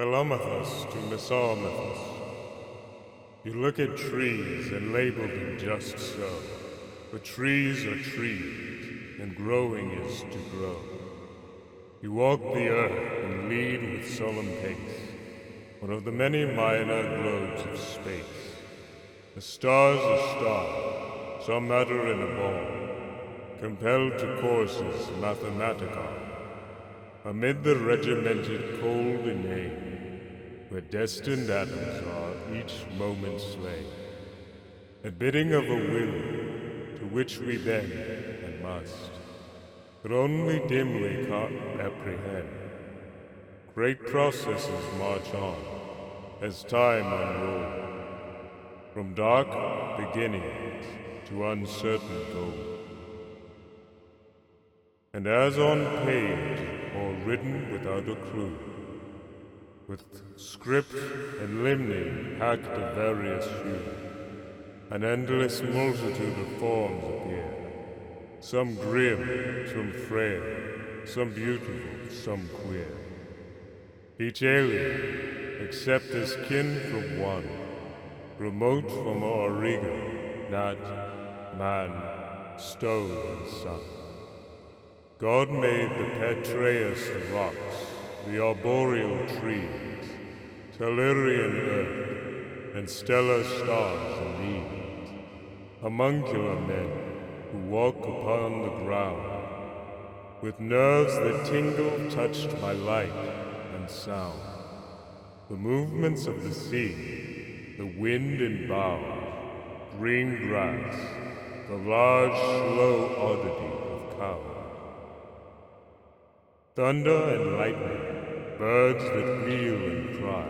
Philomathus to Mythopoeia. You look at trees and label them just so, but trees are trees, and growing is to grow. You walk the earth and lead with solemn pace, one of the many minor globes of space. A star's a star, some matter in a ball, compelled to courses mathematical, amid the regimented cold inane, where destined atoms are each moment slain, at bidding of a will to which we bend and must, but only dimly apprehend. Great processes march on, as time unrolls, from dark beginnings to uncertain goal. And as on page or written without a clue, with script and limning packed of various hue, an endless multitude of forms appear, some grim, some frail, some beautiful, some queer, each alien, except as kin from one, remote from origo, gnat, man, stone, and sun. God made the Petraeus rocks, the arboreal trees, Tellurian earth, and stellar stars and leaves, homuncular men who walk upon the ground, with nerves that tingle touched by light and sound, the movements of the sea, the wind and boughs, green grass, the large, slow oddity of cows. Thunder and lightning, birds that wheel and cry,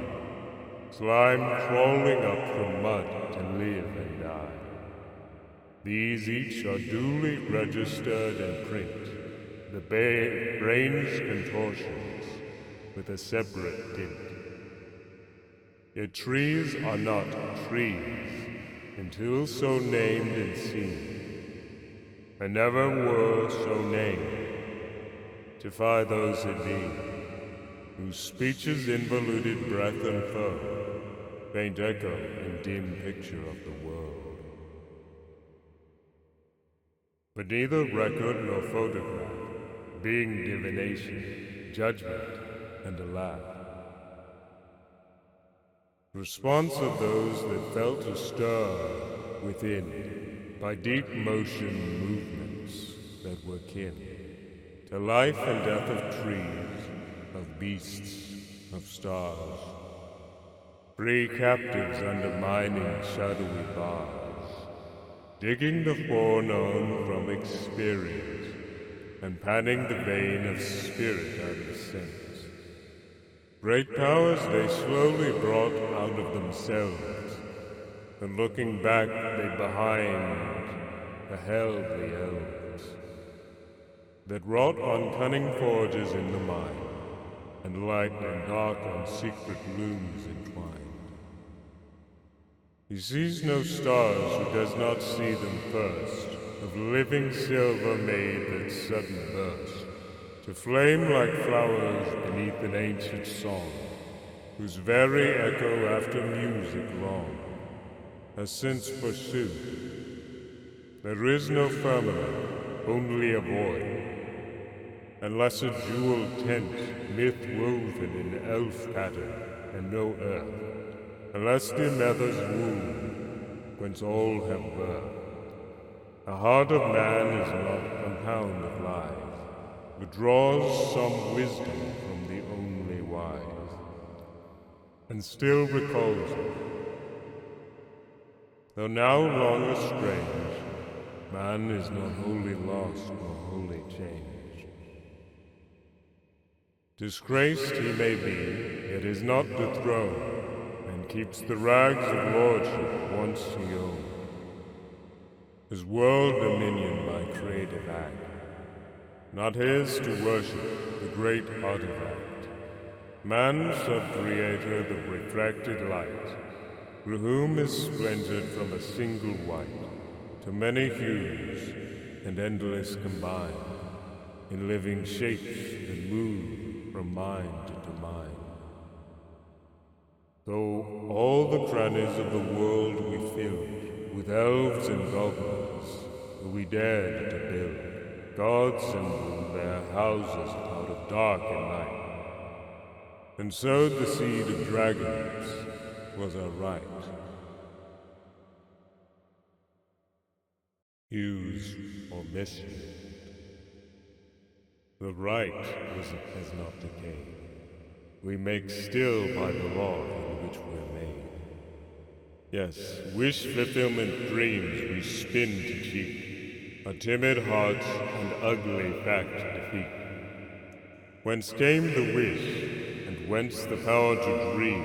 slime crawling up from mud to live and die. These each are duly registered in print, the brain's contortions with a separate tint. Yet trees are not trees until so named and seen, and never were so named. Defy those it be, whose speech's involuted breath and foe, faint echo and dim picture of the world. But neither record nor photograph, being divination, judgment, and a laugh. Response of those that felt a stir within by deep motion movements that were kin to life and death of trees, of beasts, of stars, free captives under mining shadowy bars, digging the foreknown from experience, and panning the vein of spirit out of sense. Great powers they slowly brought out of themselves, and looking back they behind beheld the elves, that wrought on cunning forges in the mind, and light and dark on secret looms entwined. He sees no stars who does not see them first, of living silver made that sudden burst, to flame like flowers beneath an ancient song, whose very echo after music long has since pursued. There is no firmament, only a void, unless a jeweled tent, myth woven in elf pattern, and no earth, unless the mother's womb, whence all have birth. The heart of man is not a compound of lies, but draws some wisdom from the only wise, and still recalls it. Though now long estranged, man is not wholly lost nor wholly changed. Disgraced he may be, yet is not dethroned, and keeps the rags of lordship once he owned. His world dominion by creative act, not his to worship the great artifact, man sub-creator the refracted light, through whom is splintered from a single white to many hues and endless combined, in living shapes that move from mind to mind. Though all the crannies of the world we filled with elves and goblins, who we dared to build, gods and their houses out of dark and night, and sowed the seed of dragons, was our right. Use or misuse. The right has not decayed. We make still by the law in which we're made. Yes, wish fulfillment dreams we spin to cheat, a timid heart and ugly fact defeat. Whence came the wish, and whence the power to dream?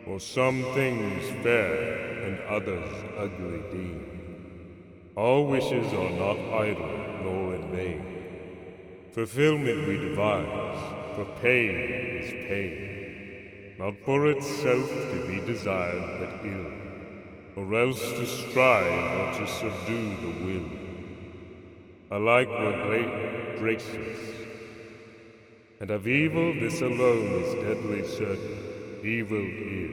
For some things fair, and others ugly deem. All wishes are not idle, nor in vain. Fulfillment we devise, for pain is pain, not for itself to be desired but ill, or else to strive or to subdue the will. Alike were graceless, and of evil this alone is deadly certain, evil is.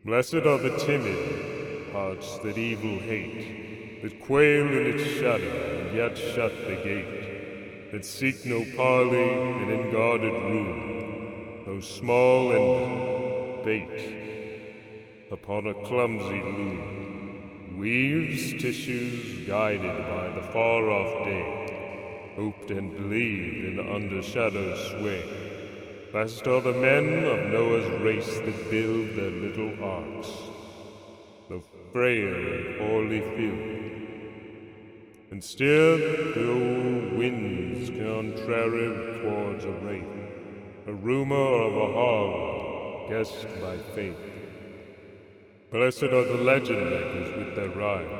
Blessed are the timid hearts that evil hate, that quail in its shadow and yet shut the gate, that seek no parley and in guarded room, though small and bait upon a clumsy loom, weaves tissues guided by the far-off day, hoped and believed in under shadow sway. Blessed are the men of Noah's race that build their little arks, though frail and poorly filled, and steer the winds contrary towards a wraith, a rumor of a harbor guessed by faith. Blessed are the legend makers with their rhyme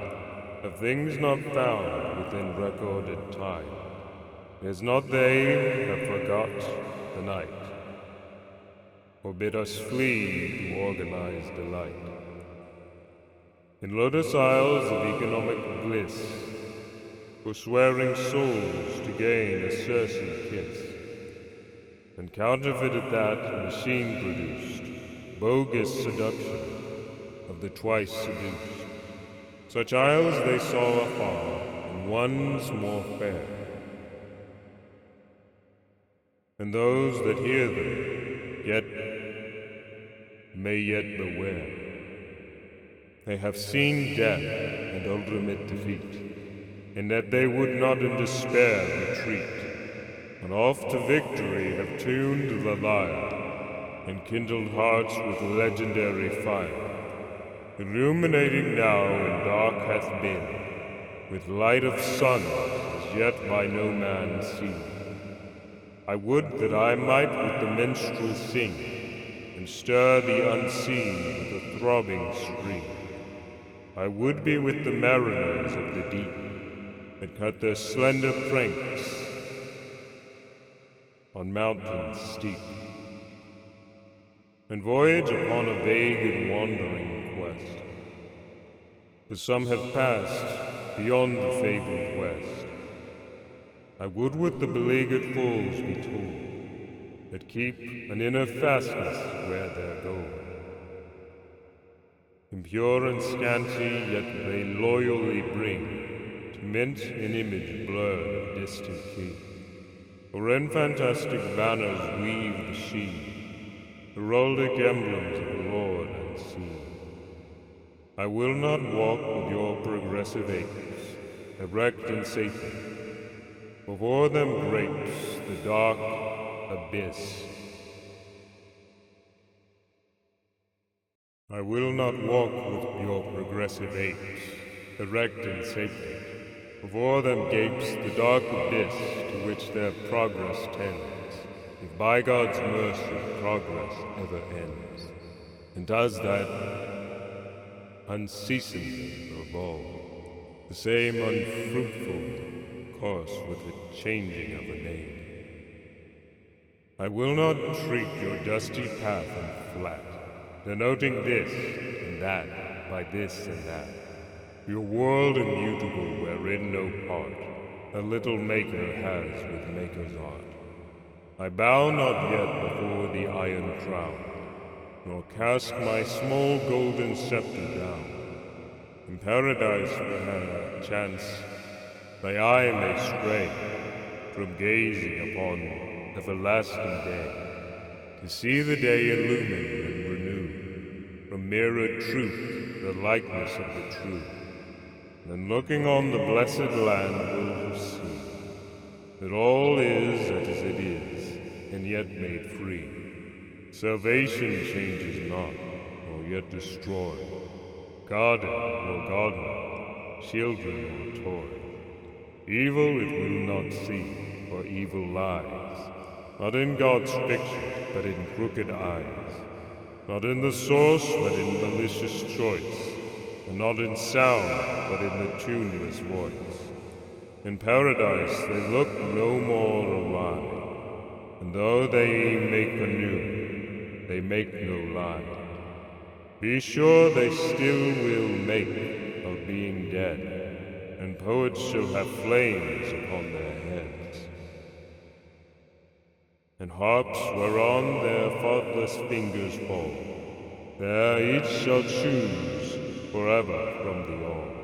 of things not found within recorded time, as not they have forgot the night, or bid us flee to organized delight. In lotus isles of economic bliss, forswearing souls to gain a certain kiss, and counterfeited that machine-produced, bogus seduction of the twice seduced. Such isles they saw afar, and ones more fair, and those that hear them yet may yet beware. They have seen death and ultimate defeat, and that they would not in despair retreat, and oft to victory have tuned the lyre, and kindled hearts with legendary fire, illuminating now when dark hath been, with light of sun as yet by no man seen. I would that I might with the minstrel sing, and stir the unseen with a throbbing stream. I would be with the mariners of the deep, that cut their slender pranks on mountains steep, and voyage upon a vague and wandering quest. For some have passed beyond the fabled west. I would with the beleaguered fools be told, that keep an inner fastness where their goal. Impure and scanty, yet they loyally bring to mint an image blurred of distant king. For in fantastic banners weave the sheen, heraldic emblems of the Lord unseen. I will not walk with your progressive acres, erect and sacred. Before them breaks the dark abyss. I will not walk with your progressive apes, erect and sacred. Before them gapes the dark abyss to which their progress tends, if by God's mercy progress ever ends, and does that unceasingly revolve, the same unfruitful course with the changing of a name. I will not treat your dusty path and flat, denoting this and that by this and that, your world immutable wherein no part a little maker has with maker's art. I bow not yet before the iron crown, nor cast my small golden scepter down. In paradise, perchance, my eye may stray from gazing upon everlasting day, to see the day illumined and renewed, from mirrored truth the likeness of the true. Then looking on the blessed land will see that all is as it is, and yet made free. Salvation changes not, nor yet destroyed. Garden nor godhead, children nor toy. Evil it will not see, for evil lies, not in God's fiction, but in crooked eyes. Not in the source, but in malicious choice, and not in sound, but in the tuneless voice. In paradise they look no more awry, and though they make anew, they make no lie. Be sure they still will make of being dead, and poets shall have flames upon their heads, and harps whereon their faultless fingers fall. There each shall choose forever from the all.